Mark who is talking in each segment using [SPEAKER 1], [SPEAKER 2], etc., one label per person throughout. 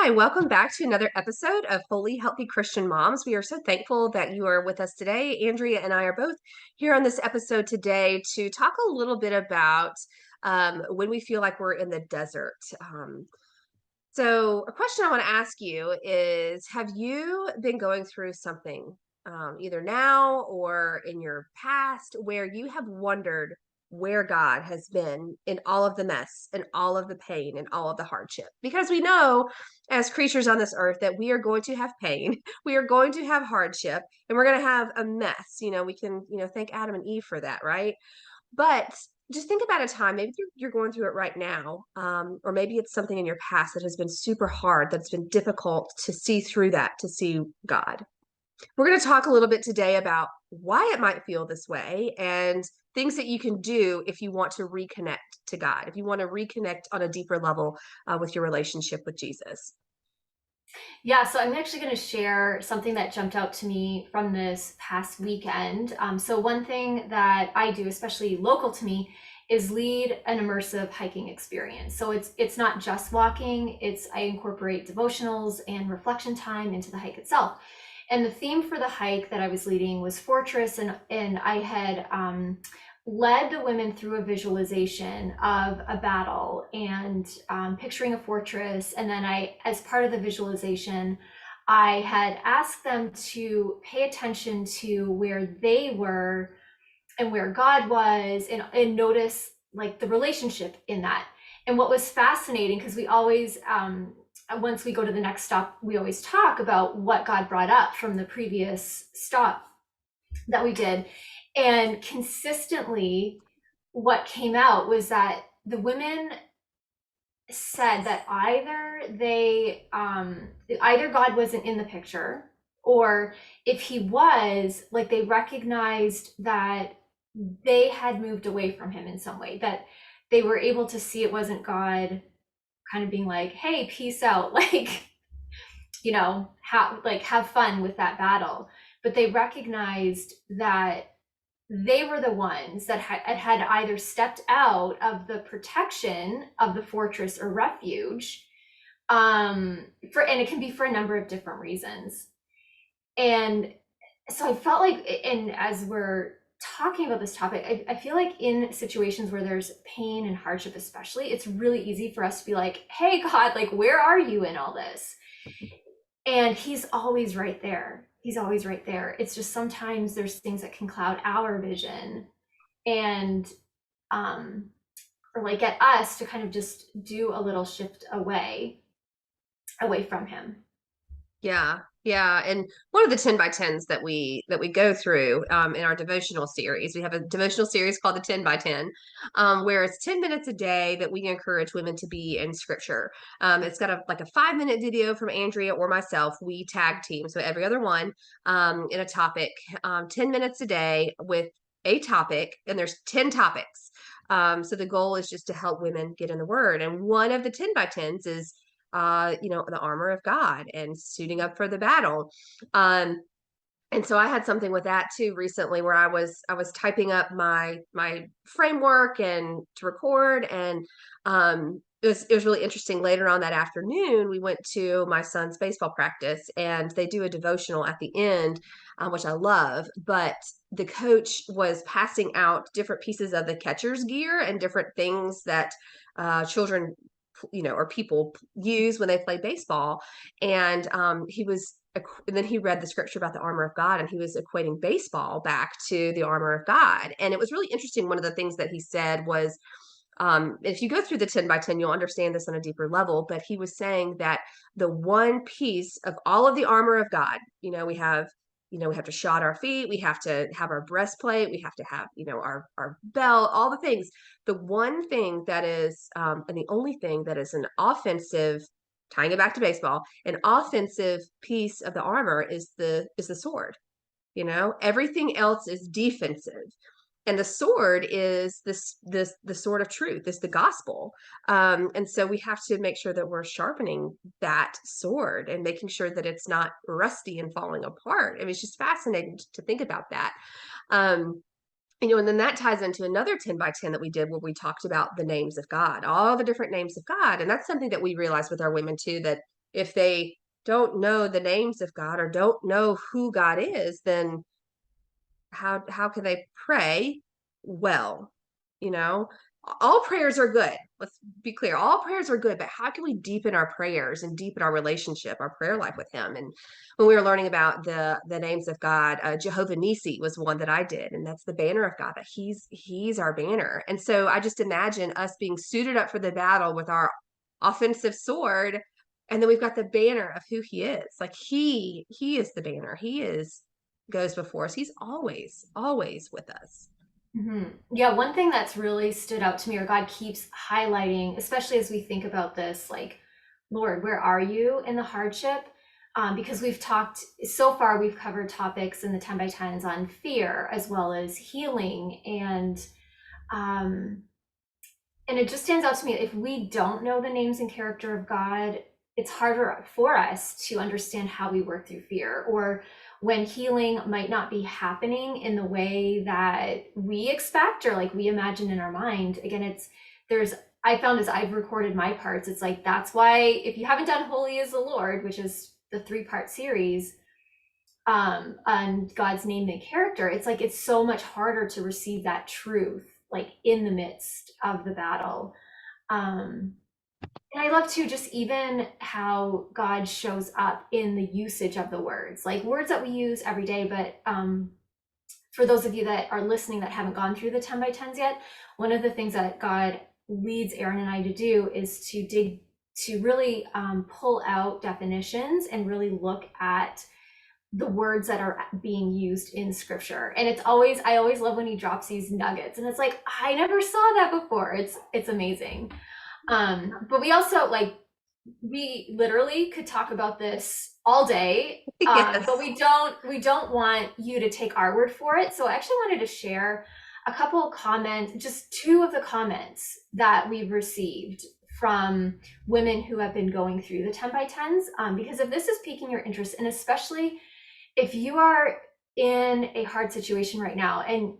[SPEAKER 1] Hi, welcome back to another episode of Holy Healthy Christian Moms. We are so thankful that you are with us today. Andrea and I are both here on this episode today to talk a little bit about when we feel like we're in the desert. So, a question I want to ask you is, have you been going through something, either now or in your past, where you have wondered where God has been in all of the mess and all of the pain and all of the hardship? Because we know as creatures on this earth that we are going to have pain, we are going to have hardship, and we're going to have a mess. We can, thank Adam and Eve for that, right? But just think about a time, maybe you're going through it right now, or maybe it's something in your past that has been super hard, that's been difficult to see through that, to see God. We're going to talk a little bit today about why it might feel this way and things that you can do if you want to reconnect to God, if you want to reconnect on a deeper level with your relationship with Jesus.
[SPEAKER 2] Yeah, so I'm actually going to share something that jumped out to me from this past weekend. So one thing that I do, especially local to me, is lead an immersive hiking experience. So it's not just walking; I incorporate devotionals and reflection time into the hike itself. And the theme for the hike that I was leading was fortress, and I had led the women through a visualization of a battle and picturing a fortress. And then as part of the visualization, I had asked them to pay attention to where they were and where God was, and notice like the relationship in that. And what was fascinating, because we always, once we go to the next stop, we always talk about what God brought up from the previous stop that we did. And consistently, what came out was that the women said that either God wasn't in the picture, or if he was, like, they recognized that they had moved away from him in some way, that they were able to see it wasn't God kind of being like, hey, peace out, like, have fun with that battle. But they recognized that they were the ones that had either stepped out of the protection of the fortress or refuge, and it can be for a number of different reasons. And so I felt like, and as we're talking about this topic, I feel like in situations where there's pain and hardship especially, it's really easy for us to be like, hey God, like, where are you in all this? And he's always right there. He's always right there. It's just sometimes there's things that can cloud our vision, and um or like get us to kind of just do a little shift away from him.
[SPEAKER 1] Yeah, yeah. And one of the 10 by 10s that we go through in our devotional series, we have a devotional series called the 10 by 10, where it's 10 minutes a day that we encourage women to be in scripture. It's got like a 5-minute video from Andrea or myself. We tag team, so every other one in a topic, 10 minutes a day with a topic, and there's 10 topics. So the goal is just to help women get in the word. And one of the 10 by 10s is the armor of God and suiting up for the battle. Um, and so I had something with that too recently, where I was typing up my framework and to record, and it was really interesting. Later on that afternoon, we went to my son's baseball practice, and they do a devotional at the end, which I love. But the coach was passing out different pieces of the catcher's gear and different things that children, or people use when they play baseball. And and then he read the scripture about the armor of God, and he was equating baseball back to the armor of God. And it was really interesting. One of the things that he said was, if you go through the 10 by 10, you'll understand this on a deeper level. But he was saying that the one piece of all of the armor of God, we have to shod our feet, we have to have our breastplate, we have to have, our belt, all the things. The one thing that is, and the only thing that is an offensive, tying it back to baseball, an offensive piece of the armor is the sword. Everything else is defensive, and the sword is this the sword of truth, is the gospel. And so we have to make sure that we're sharpening that sword and making sure that it's not rusty and falling apart. I mean, it's just fascinating to think about that. um and then that ties into another 10 by 10 that we did, where we talked about the names of God, all the different names of God. And that's something that we realized with our women too, that if they don't know the names of God or don't know who God is, then how can they pray well? You know, all prayers are good. Let's be clear. All prayers are good, but how can we deepen our prayers and deepen our relationship, our prayer life with him? And when we were learning about the names of God, Jehovah Nisi was one that I did, and that's the banner of God, that he's our banner. And so I just imagine us being suited up for the battle with our offensive sword, and then we've got the banner of who he is. Like he is the banner. He is goes before us. He's always with us.
[SPEAKER 2] Yeah, one thing that's really stood out to me, or God keeps highlighting, especially as we think about this, like, Lord, where are you in the hardship? Because we've talked so far, we've covered topics in the 10 by 10s on fear as well as healing. Um, and it just stands out to me, if we don't know the names and character of God, it's harder for us to understand how we work through fear, or when healing might not be happening in the way that we expect or like we imagine in our mind. Again, there's I found, as I've recorded my parts, it's like, that's why if you haven't done Holy is the Lord, which is the 3-part series on God's name and character, it's like it's so much harder to receive that truth like in the midst of the battle. um and I love too, just even how God shows up in the usage of the words, like words that we use every day. But for those of you that are listening that haven't gone through the 10 by 10s yet, one of the things that God leads Aaron and I to do is to really pull out definitions and really look at the words that are being used in scripture. And I always love when he drops these nuggets, and it's like, I never saw that before. It's amazing. But we also, like, we literally could talk about this all day, but
[SPEAKER 1] Yes.
[SPEAKER 2] we don't want you to take our word for it. So I actually wanted to share a couple of comments, just 2 of the comments that we've received from women who have been going through the 10 by 10s, because if this is piquing your interest, and especially if you are in a hard situation right now, and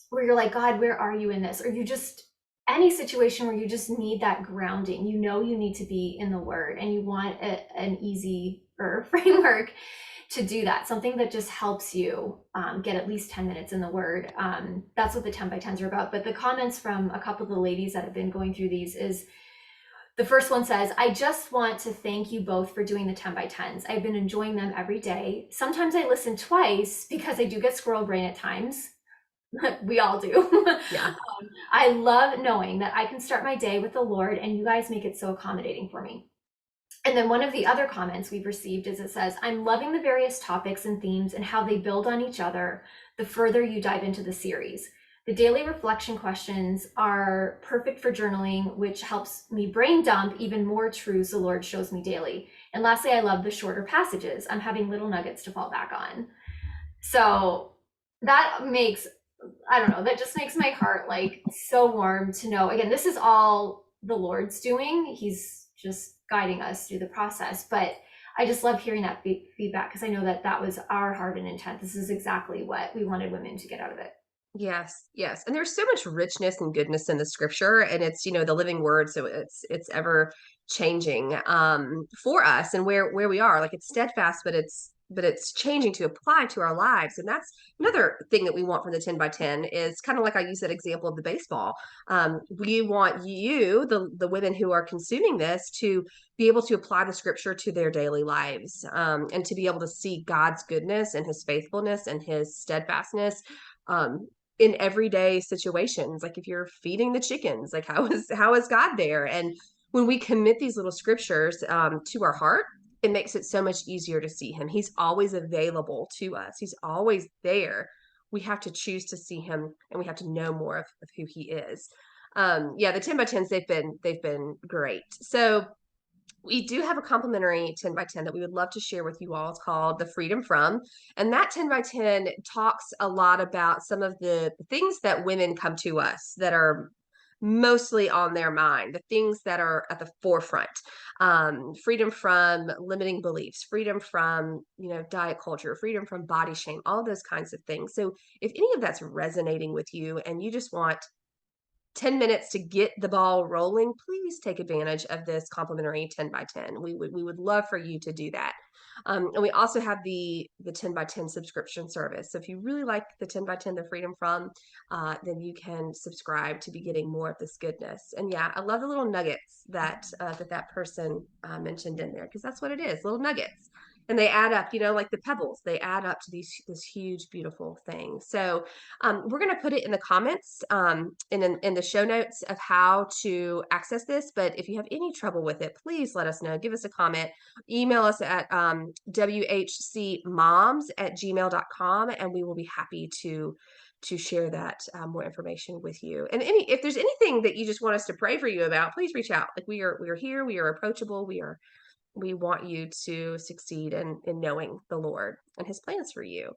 [SPEAKER 2] where you're like, God, where are you in this? Or you just, any situation where you just need that grounding, you need to be in the word, and you want an easy or framework to do that, something that just helps you get at least 10 minutes in the word. That's what the 10 by 10s are about. But the comments from a couple of the ladies that have been going through these is, the first one says, I just want to thank you both for doing the 10 by 10s. I've been enjoying them every day. Sometimes I listen twice because I do get squirrel brain at times. We all do.
[SPEAKER 1] Yeah.
[SPEAKER 2] I love knowing that I can start my day with the Lord, and you guys make it so accommodating for me. And then one of the other comments we've received is, it says, I'm loving the various topics and themes and how they build on each other the further you dive into the series. The daily reflection questions are perfect for journaling, which helps me brain dump even more truths the Lord shows me daily. And lastly, I love the shorter passages. I'm having little nuggets to fall back on. So that makes, I don't know, that just makes my heart like so warm to know. Again, this is all the Lord's doing. He's just guiding us through the process. But I just love hearing that feedback, because I know that that was our heart and intent. This is exactly what we wanted women to get out of it.
[SPEAKER 1] Yes. And there's so much richness and goodness in the scripture, and it's, the living word, so it's ever changing for us and where we are. Like, it's steadfast, but it's changing to apply to our lives. And that's another thing that we want from the 10 by 10, is kind of like I use that example of the baseball. We want you, the women who are consuming this, to be able to apply the scripture to their daily lives, and to be able to see God's goodness and his faithfulness and his steadfastness um, in everyday situations. Like, if you're feeding the chickens, like, how is God there? And when we commit these little scriptures to our heart, it makes it so much easier to see him. He's always available to us. He's always there. We have to choose to see him, and we have to know more of who he is. Yeah, the 10 by 10s, they've been great. So we do have a complimentary 10 by 10 that we would love to share with you all. It's called the Freedom From. And that 10 by 10 talks a lot about some of the things that women come to us that are mostly on their mind, the things that are at the forefront. Freedom from limiting beliefs, freedom from, diet culture, freedom from body shame, all those kinds of things. So if any of that's resonating with you and you just want 10 minutes to get the ball rolling, please take advantage of this complimentary 10 by 10. We would love for you to do that. And we also have the 10 by 10 subscription service. So if you really like the 10 by 10, the Freedom From, then you can subscribe to be getting more of this goodness. And yeah, I love the little nuggets that person mentioned in there, because that's what it is, little nuggets. And they add up, like the pebbles, they add up to this huge, beautiful thing. So we're going to put it in the comments in the show notes of how to access this. But if you have any trouble with it, please let us know. Give us a comment. Email us at whcmoms@gmail.com, and we will be happy to share that more information with you. And if there's anything that you just want us to pray for you about, please reach out. Like, we are here. We are approachable. We want you to succeed in knowing the Lord and his plans for you.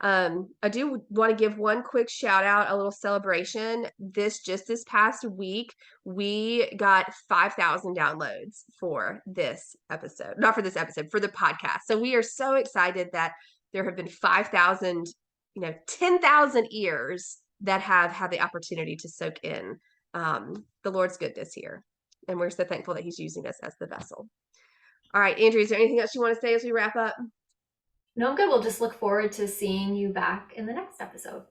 [SPEAKER 1] I do want to give one quick shout out, a little celebration. This past week, we got 5,000 downloads for this episode, not for this episode, for the podcast. So we are so excited that there have been 5,000, 10,000 ears that have had the opportunity to soak in the Lord's goodness here. And we're so thankful that he's using us as the vessel. All right, Andrea, is there anything else you want to say as we wrap up?
[SPEAKER 2] No, I'm good. We'll just look forward to seeing you back in the next episode.